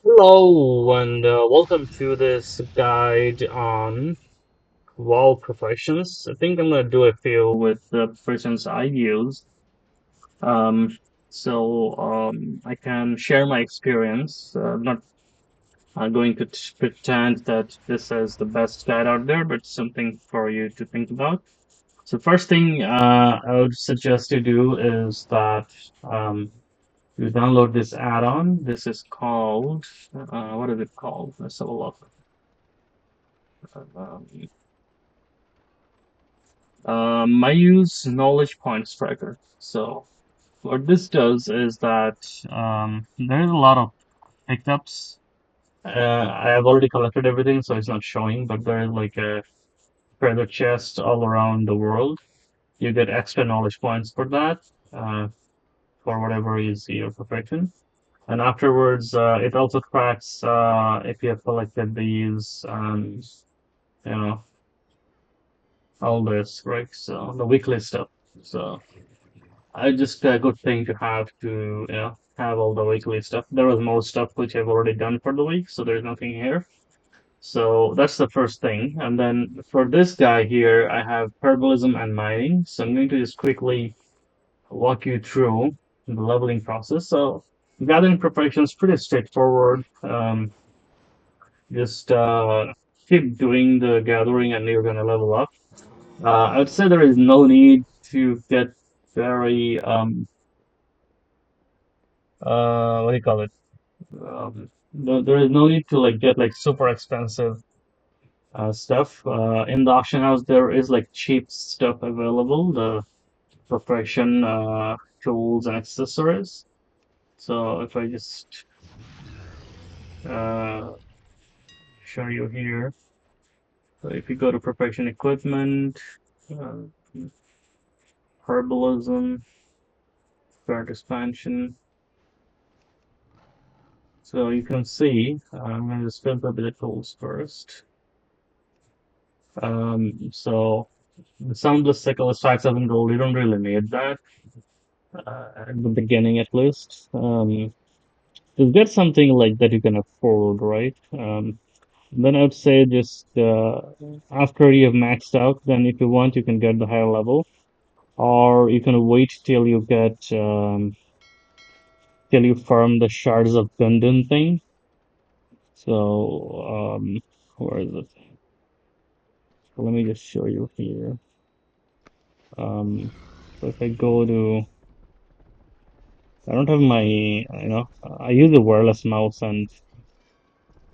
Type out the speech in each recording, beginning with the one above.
Hello, and welcome to this guide on wall professions. I think I'm going to do a few with the professions I use. Um, so I can share my experience. I'm not going to pretend that this is the best guide out there, but something for you to think about. So first thing I would suggest you do is that um, you download this add-on. This is called, what is it called? Let's have a look. Um, I use knowledge points tracker. So what this does is that there's a lot of pickups. I have already collected everything, so it's not showing, but there's like a treasure chest all around the world. You get extra knowledge points for that, uh, for whatever is your profession. And afterwards, it also tracks if you have collected these, you know, all this, right? So the weekly stuff. So I just a good thing to have have all the weekly stuff. There was more stuff which I've already done for the week, so there's nothing here. So that's the first thing. And then for this guy here, I have herbalism and mining. So I'm going to just quickly walk you through the leveling process. So gathering preparation is pretty straightforward. Just keep doing the gathering and you're gonna level up. I would say there is no need to get very what do you call it? There is no need to like get like super expensive stuff. In the auction house, there is like cheap stuff available, the profession tools and accessories. So if I just uh, show you here, so if you go to profession equipment, uh, herbalism, current expansion, so you can see, I'm going to just filter the tools first. So the soundless sickle is 5,000 gold. You don't really need that at the beginning, at least. To get something like that you can afford, right? Then I would say just after you have maxed out, then if you want, you can get the higher level, or you can wait till you get till you farm the shards of Gundam thing. So where is it? So let me just show you here. So if I go to I don't have I use a wireless mouse and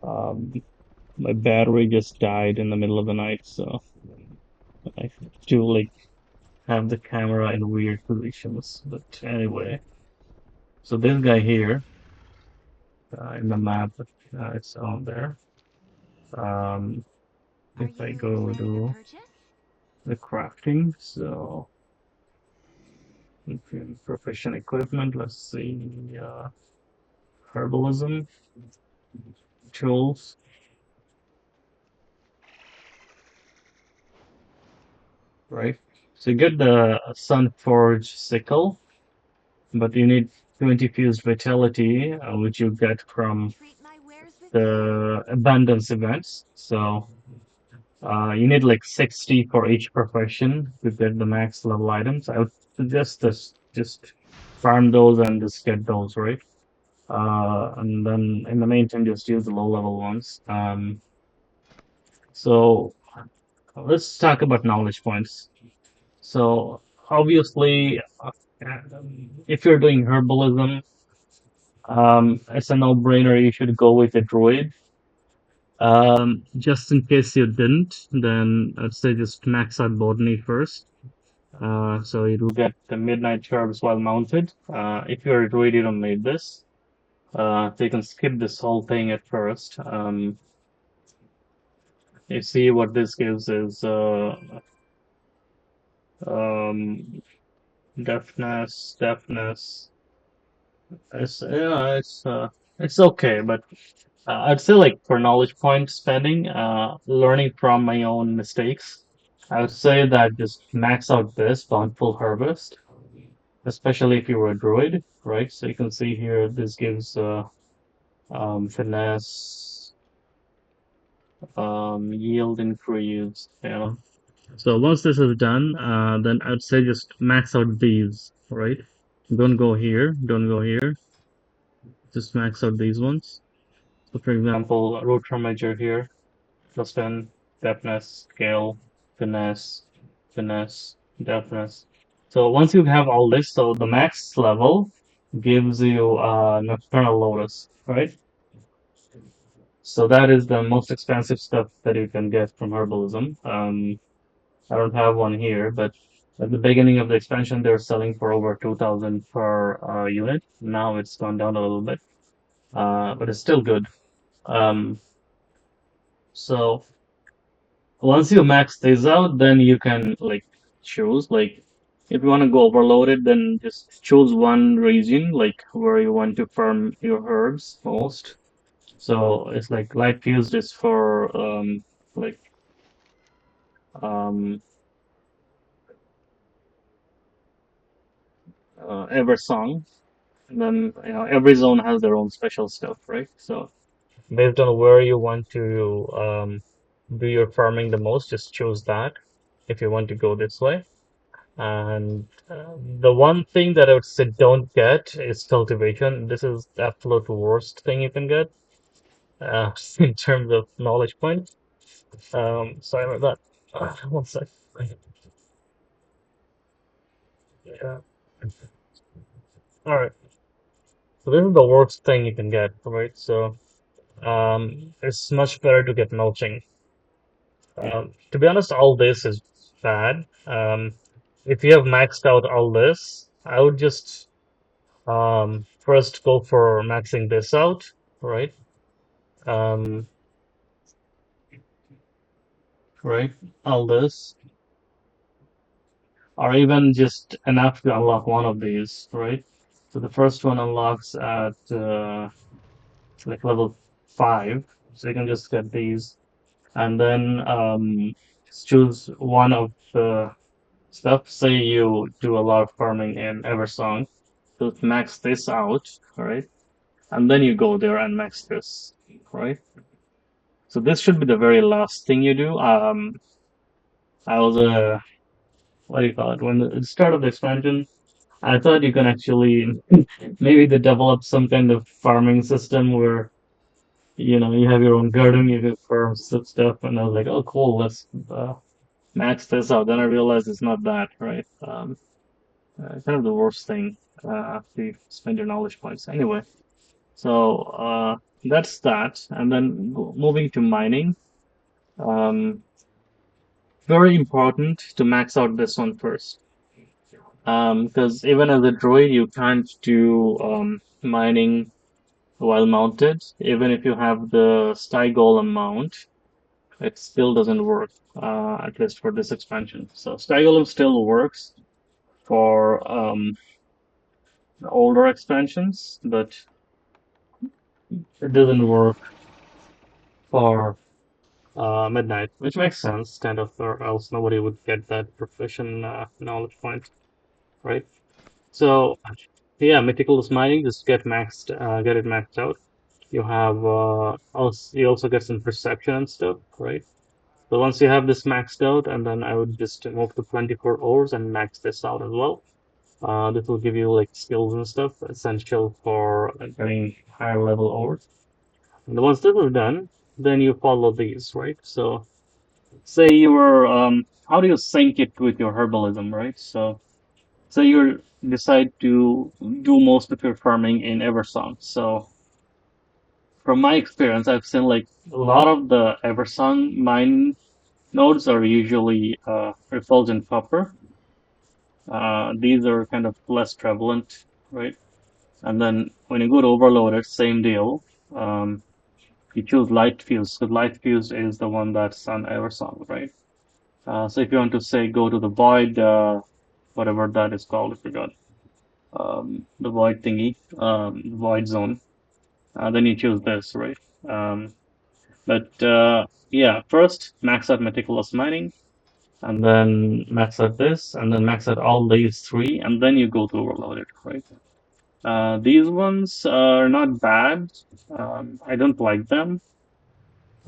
um, my battery just died in the middle of the night, so I have to like have the camera in weird positions. But anyway, so this guy here in the map, it's on there. Um, Are if I you go planning a to purchase? the crafting, so profession equipment, let's see, herbalism tools, right? So you get the Sun Forge sickle, but you need 20 fused vitality, which you get from Treat my wares with care. the abundance events. So you need like 60 for each profession to get the max level items. I would suggest this just farm those and just get those, right? And then in the meantime, just use the low level ones. So let's talk about knowledge points. So obviously, if you're doing herbalism, it's a no-brainer. You should go with a druid. Just in case you didn't, then I'd say just max out botany first. So you'll get the midnight herbs while mounted. If you're a druid, you don't need this. So you can skip this whole thing at first. You see what this gives is um, deafness. It's okay, but I'd say like for knowledge point spending, learning from my own mistakes, I would say that just max out this bountiful harvest, especially if you were a druid, right? So you can see here this gives finesse, yield increase, you know. So once this is done, then I'd say just max out these, right? Don't go here, don't go here. Just max out these ones. So for example, rotor measure here, plus 10, deftness, scale, finesse, finesse, deftness. So once you have all this, so the max level gives you nocturnal lotus, right? So that is the most expensive stuff that you can get from herbalism. I don't have one here, but at the beginning of the expansion, they were selling for over 2,000 per unit. Now it's gone down a little bit, but it's still good. Um, so once you max this out, then you can like choose like if you want to go overloaded, then just choose one region like where you want to farm your herbs most. So it's like light fused is for like um every song. And then every zone has their own special stuff, right? So based on where you want to do your farming the most, just choose that if you want to go this way. And the one thing that I would say don't get is cultivation. This is the absolute worst thing you can get in terms of knowledge points. Sorry about that. One sec. Yeah. All right. So this is the worst thing you can get, right? So it's much better to get mulching. To be honest, all this is bad. If you have maxed out all this, I would just first go for maxing this out, right? Um, right, all this, or even just enough to unlock one of these, right? So the first one unlocks at like level 5, so you can just get these, and then just choose one of the stuff. Say you do a lot of farming in Eversong, so max this out, right? And then you go there and max this, right? So this should be the very last thing you do. I was what do you call it? When the start of the expansion, I thought you can actually maybe they develop some kind of farming system where you have your own garden, you can farm stuff, and I was like, oh cool, let's max this out. Then I realized it's not that, right? Kind of the worst thing after you spend your knowledge points. Anyway, so that's that. And then moving to mining, um, very important to max out this one first. Because even as a droid, you can't do mining while mounted. Even if you have the Sty Golem mount, it still doesn't work, at least for this expansion. So Sty Golem still works for older expansions, but it doesn't work for midnight, which makes sense, kind of, or else nobody would get that profession knowledge point, right? So yeah, meticulous mining, just get it maxed out. You have you also get some perception and stuff, right? So once you have this maxed out, and then I would just move to 24 ores and max this out as well. This will give you like skills and stuff essential for getting higher level ores. And once this is done, then you follow these, right? So say you were how do you sync it with your herbalism, right? So say you decide to do most of your farming in Eversong. So from my experience, I've seen like a lot of the Eversong mine nodes are usually refulgent copper. These are kind of less prevalent, right? And then when you go to overloader, same deal. Um, you choose light fuse. So light fuse is the one that's on Eversong, right? So if you want to say go to the void, whatever that is called, I forgot, the void thingy, void zone, then you choose this, right? Um, but yeah, first max out meticulous mining, and then max out this, and then max out all these three, and then you go to overload it, right? These ones are not bad. I don't like them.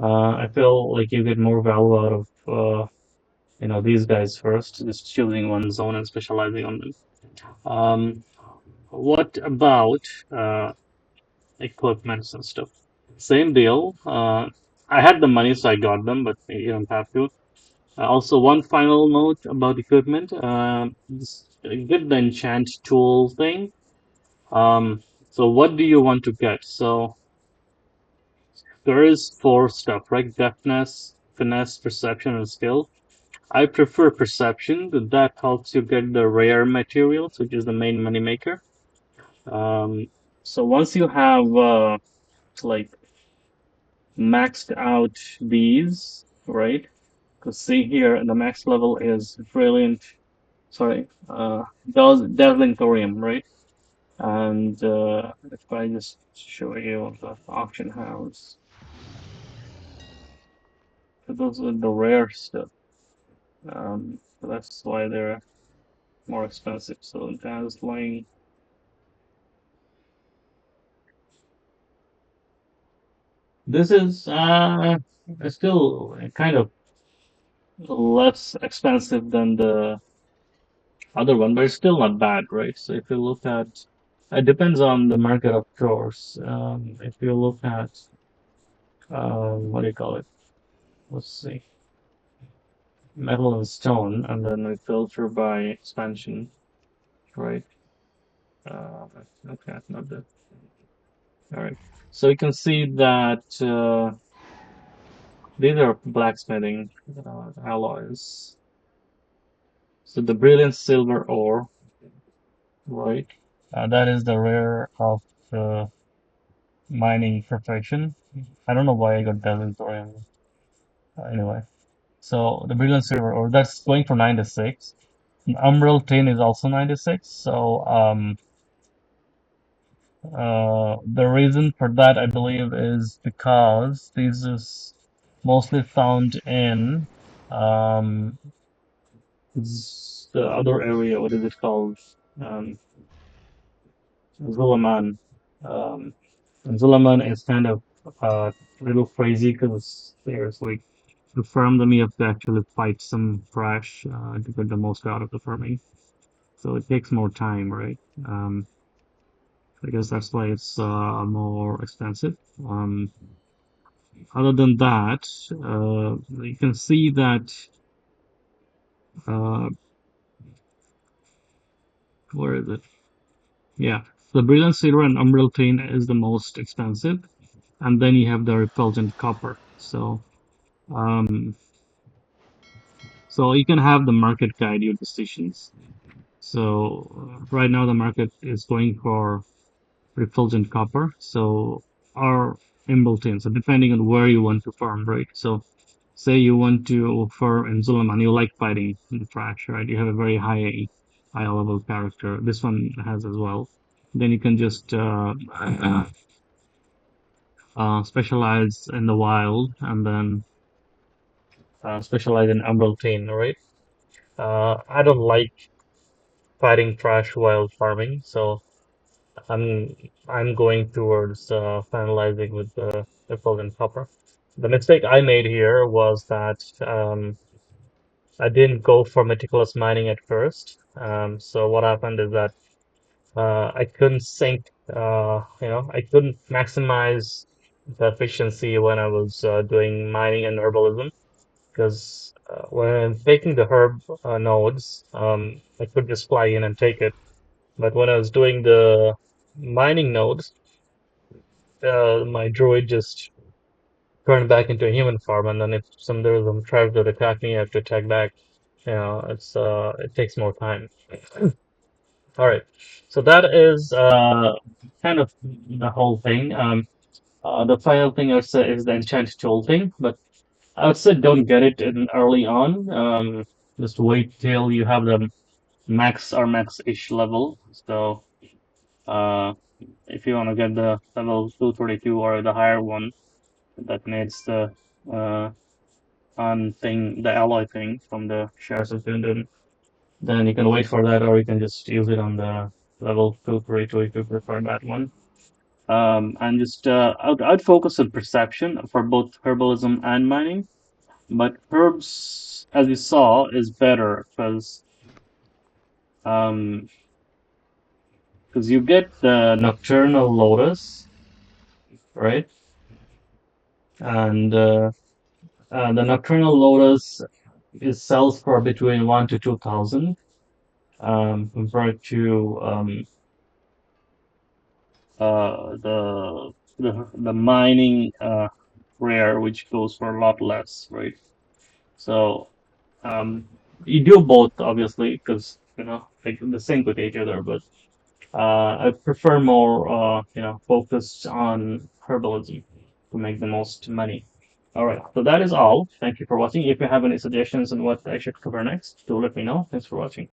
I feel like you get more value out of these guys first, just choosing one zone and specializing on them. Um, what about uh, equipments and stuff? Same deal. I had the money, so I got them, but you don't have to. Also, one final note about equipment. Get the enchant tool thing. Um, so what do you want to get? So there is four stuff, right? Deftness, finesse, perception, and skill. I prefer perception, but that helps you get the rare materials, which is the main money maker. Um, so once you have like maxed out these, right? Because see here, the max level is brilliant. Sorry, dazzling thorium, right? And if I just show you the auction house, so those are the rare stuff. So that's why they're more expensive. So dazzling. This is still kind of less expensive than the other one, but it's still not bad, right? So if you look at, it depends on the market, of course. If you look at, what do you call it? Let's see, metal and stone, and then we filter by expansion, right? Uh, okay, not that. All right. So you can see that these are blacksmithing alloys. So the brilliant silver ore, right? That is the rare of uh, mining perfection. I don't know why I got that in thorium. Anyway, so the brilliant silver ore, that's going for 96. Umbral tin is also 96. So the reason for that, I believe, is because this is mostly found in um, the other area. What is it called? Um, Zulaman. Um, and Zulaman is kind of a little crazy because there's like the farm that you have to actually fight some trash to get the most out of the farming. So it takes more time, right? Um, I guess that's why it's more expensive. Other than that, you can see that uh, where is it? Yeah, the brilliant silver and emerald tin is the most expensive, and then you have the repulgent copper. Um, so you can have the market guide your decisions. So right now the market is going for refulgent copper. So or emerald tin. So depending on where you want to farm, right? So say you want to farm in Zulum you like fighting the trash, right? You have a very high level character. This one has as well. Then you can just specialize in the wild and then specialize in emerald tin, right? I don't like fighting trash while farming, so I'm I'm going towards finalizing with the refulgent copper. The mistake I made here was that I didn't go for meticulous mining at first. So what happened is that I couldn't I couldn't maximize the efficiency when I was doing mining and herbalism because when I'm taking the herb nodes, I could just fly in and take it. But when I was doing the mining nodes, my droid just turned back into a human form, and then if there was some trash that attack me, I have to attack back. It takes more time. All right, so that is kind of the whole thing. The final thing I would say is the enchant tool thing, but I would say don't get it in early on. Just wait till you have the max or max-ish level. So uh, if you want to get the level 232 or the higher one, that needs the uh, on thing, the alloy thing from the shares of London, then you can wait for that, or you can just use it on the. level 2, 3, 2 if you prefer that one. And just I'd focus on perception for both herbalism and mining. But herbs, as you saw, is better um, because you get the nocturnal lotus, right? And the nocturnal lotus is sells for between 1 to 2,000, compared to the mining rare, which goes for a lot less, right? So um, you do both, obviously, because like they sync with each other. But I prefer more, focused on herbalism to make the most money. All right, so that is all. Thank you for watching. If you have any suggestions on what I should cover next, do let me know. Thanks for watching.